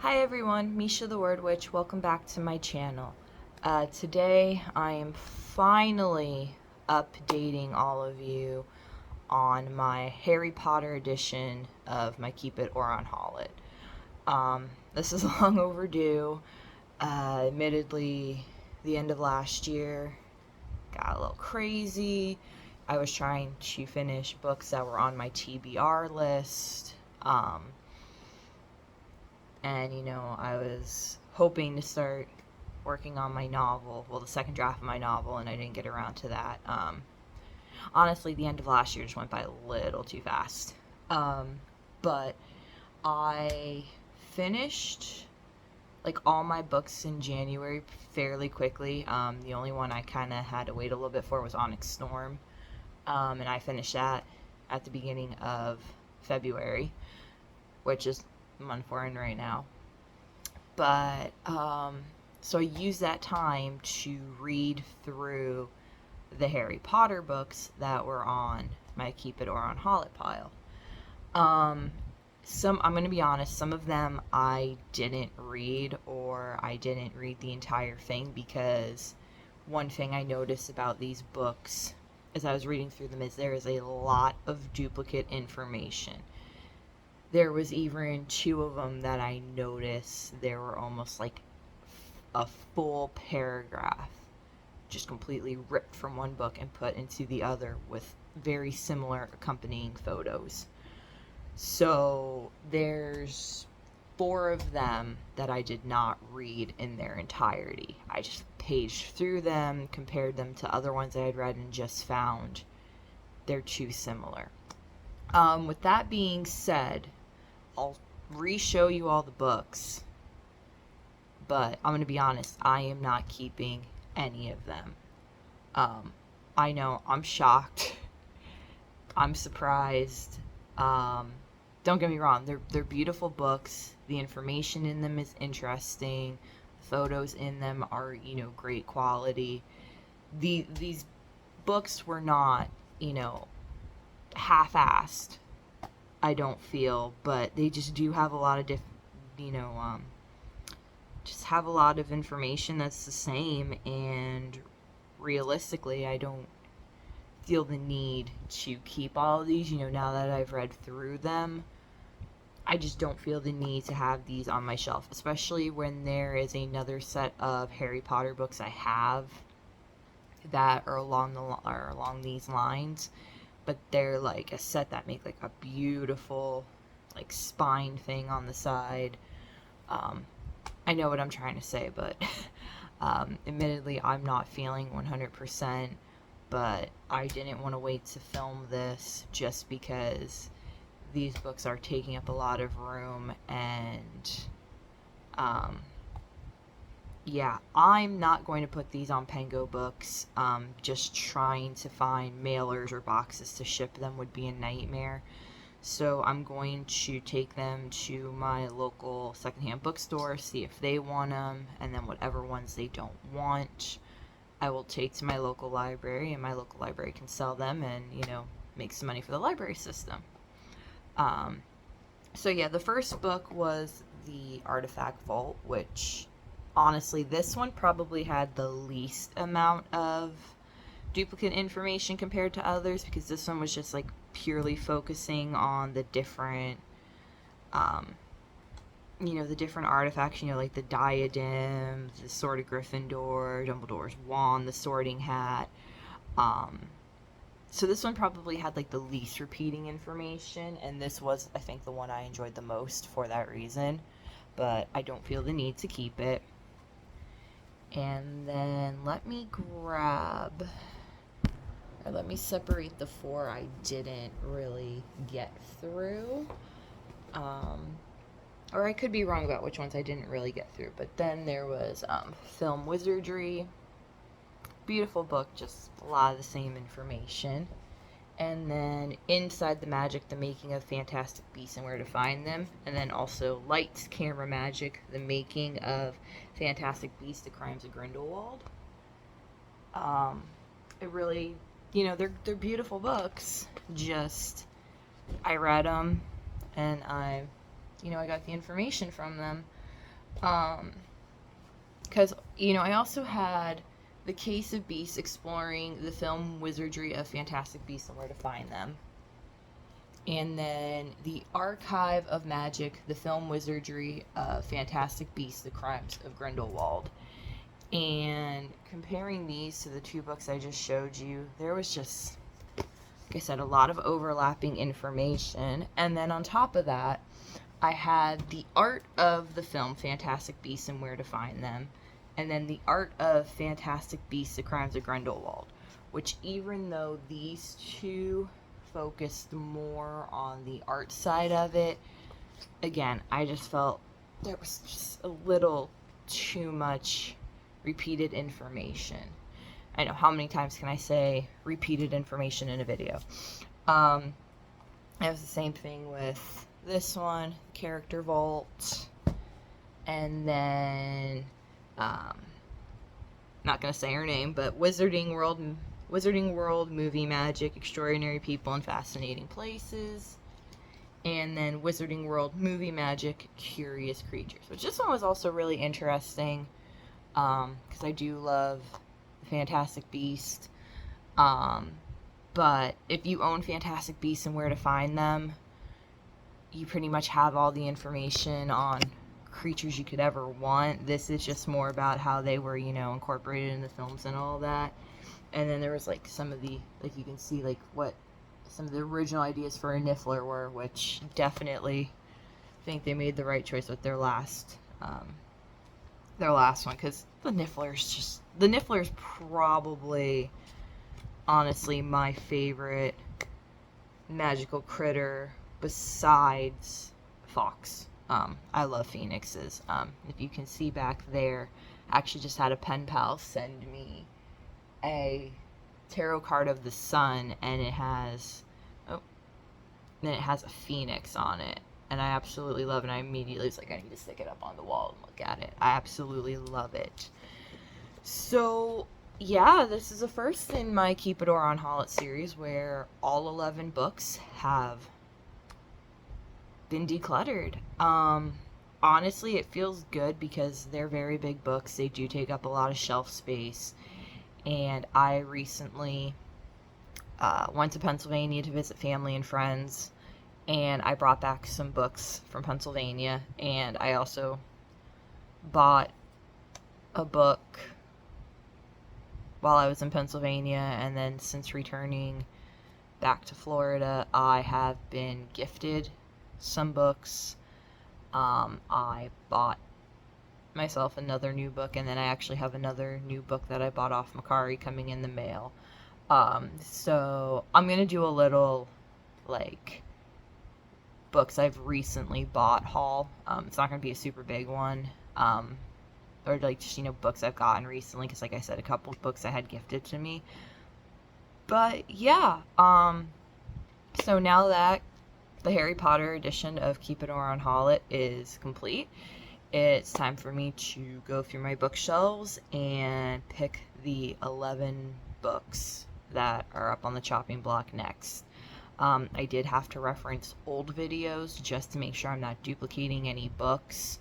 Hi everyone, Misha the Word Witch. Welcome back to my channel. Today I am finally updating all of you on my Harry Potter edition of my Keep It or Unhaul It. This is long overdue. Admittedly, the end of last year got a little crazy. I was trying to finish books that were on my TBR list. And I was hoping to start working on my novel, well, the second draft of my novel, and I didn't get around to that. Honestly, the end of last year just went by a little too fast. But I finished like all my books in January fairly quickly. The only one I kind of had to wait a little bit for was Onyx Storm, and I finished that at the beginning of February, which is the month we're in right now. But so I used that time to read through the Harry Potter books that were on my Keep It or Unhaul It pile. Some, I'm going to be honest, some of them I didn't read, or I didn't read the entire thing, because one thing I noticed about these books as I was reading through them is there is a lot of duplicate information. There was even two of them that I noticed there were almost like a full paragraph just completely ripped from one book and put into the other with very similar accompanying photos. So there's four of them that I did not read in their entirety. I just paged through them, compared them to other ones I had read, and just found they're too similar. With that being said, I'll re-show you all the books, but I'm going to be honest, I am not keeping any of them. I know, I'm shocked. I'm surprised. Don't get me wrong, they're beautiful books. The information in them is interesting. The photos in them are, great quality. These books were not, half-assed, I don't feel, but they just do have a lot of just have a lot of information that's the same, and realistically, I don't feel the need to keep all of these, now that I've read through them. I just don't feel the need to have these on my shelf, especially when there is another set of Harry Potter books I have that are along these lines, but they're like a set that make like a beautiful like spine thing on the side. I know what I'm trying to say, but admittedly, I'm not feeling 100%, but I didn't want to wait to film this just because these books are taking up a lot of room, and yeah, I'm not going to put these on Pengo Books. Just trying to find mailers or boxes to ship them would be a nightmare. So I'm going to take them to my local secondhand bookstore, see if they want them, and then whatever ones they don't want, I will take to my local library, and my local library can sell them and, make some money for the library system. So yeah, the first book was the Artifact Vault, which honestly, this one probably had the least amount of duplicate information compared to others, because this one was just like purely focusing on the different the different artifacts, like the diadem, the sword of Gryffindor, Dumbledore's wand, the sorting hat. So this one probably had like the least repeating information, and this was, I think, the one I enjoyed the most for that reason, but I don't feel the need to keep it. And then let me separate the four I didn't really get through. Or I could be wrong about which ones I didn't really get through, but then there was Film Wizardry. Beautiful book, just a lot of the same information. And then Inside the Magic, The Making of Fantastic Beasts and Where to Find Them. And then also Lights, Camera, Magic, The Making of Fantastic Beasts, The Crimes of Grindelwald. It really, they're beautiful books. Just, I read them, and I got the information from them. Because, you know, I also had The Case of Beasts, exploring the film wizardry of Fantastic Beasts and where to find them. And then The Archive of Magic, the film wizardry of Fantastic Beasts, The Crimes of Grindelwald. And comparing these to the two books I just showed you, there was just, like I said, a lot of overlapping information. And then on top of that, I had the art of the film Fantastic Beasts and Where to Find Them, and then the art of Fantastic Beasts, The Crimes of Grindelwald, which, even though these two focused more on the art side of it, again, I just felt there was just a little too much repeated information. I know, how many times can I say repeated information in a video? It was the same thing with this one, Character Vault, and then not gonna say her name, but Wizarding World, Movie Magic, Extraordinary People in Fascinating Places, and then Wizarding World, Movie Magic, Curious Creatures, which this one was also really interesting, because I do love Fantastic Beast, but if you own Fantastic Beasts and Where to Find Them, you pretty much have all the information on creatures you could ever want. This is just more about how they were, you know, incorporated in the films and all that. And then there was, like, some of the, like, you can see, like, what some of the original ideas for a Niffler were, which definitely think they made the right choice with their last one, because the Niffler's probably, honestly, my favorite magical critter besides Fox. I love phoenixes. If you can see back there, I actually just had a pen pal send me a tarot card of the sun, and it has a phoenix on it, and I absolutely love it. I immediately was like, I need to stick it up on the wall and look at it. I absolutely love it. So yeah, this is the first in my Keep It or Unhaul It series where all 11 books have been decluttered. Honestly, it feels good because they're very big books. They do take up a lot of shelf space. And I recently went to Pennsylvania to visit family and friends, and I brought back some books from Pennsylvania, and I also bought a book while I was in Pennsylvania, and then since returning back to Florida, I have been gifted some books. I bought myself another new book, and then I actually have another new book that I bought off Macari coming in the mail. So I'm gonna do a little, like, books I've recently bought haul. It's not gonna be a super big one, or like just, you know, books I've gotten recently, because like I said, a couple books I had gifted to me. But yeah, so now that the Harry Potter edition of Keep It or Unhaul It is complete, it's time for me to go through my bookshelves and pick the 11 books that are up on the chopping block next. I did have to reference old videos just to make sure I'm not duplicating any books.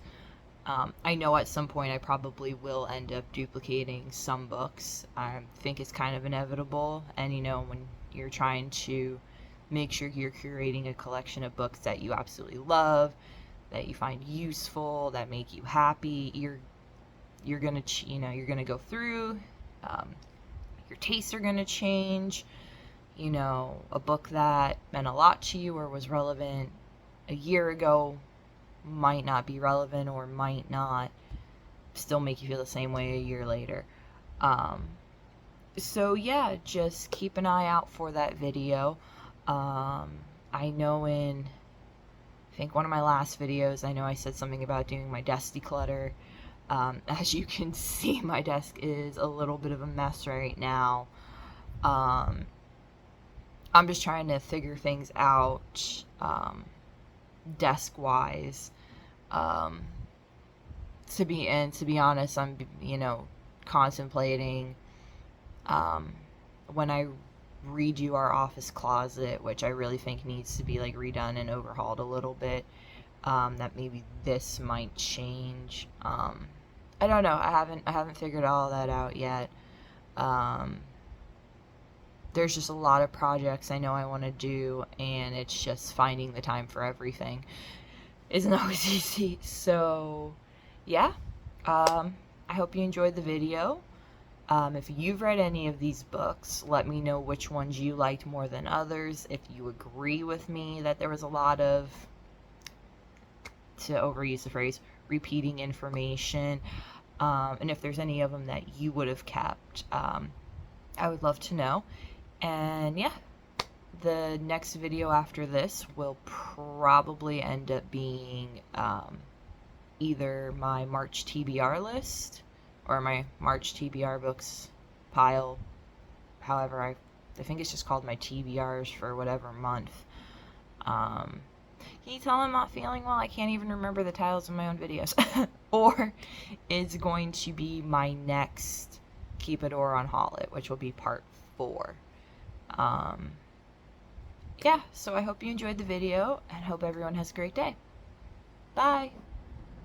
I know at some point I probably will end up duplicating some books. I think it's kind of inevitable, and you know, when you're trying to make sure you're curating a collection of books that you absolutely love, that you find useful, that make you happy, you're gonna you're gonna go through. Your tastes are gonna change. You know, a book that meant a lot to you or was relevant a year ago might not be relevant, or might not still make you feel the same way a year later. So yeah, just keep an eye out for that video. I know in, I think, one of my last videos, I know I said something about doing my desk declutter. As you can see, my desk is a little bit of a mess right now. I'm just trying to figure things out, desk-wise. To be honest, I'm, you know, contemplating, when I redo our office closet, which I really think needs to be, like, redone and overhauled a little bit. that maybe this might change. I don't know. I haven't figured all that out yet. Um, there's just a lot of projects I know I want to do, and it's just finding the time for everything isn't always easy. So, yeah. I hope you enjoyed the video. If you've read any of these books, let me know which ones you liked more than others. If you agree with me that there was a lot of, to overuse the phrase, repeating information, and if there's any of them that you would have kept, I would love to know. And yeah, the next video after this will probably end up being either my March TBR list or my March TBR books pile. However, I think it's just called my TBRs for whatever month. Can you tell I'm not feeling well? I can't even remember the titles of my own videos. Or it's going to be my next Keep It or Unhaul It, which will be part 4. Yeah, so I hope you enjoyed the video and hope everyone has a great day. Bye!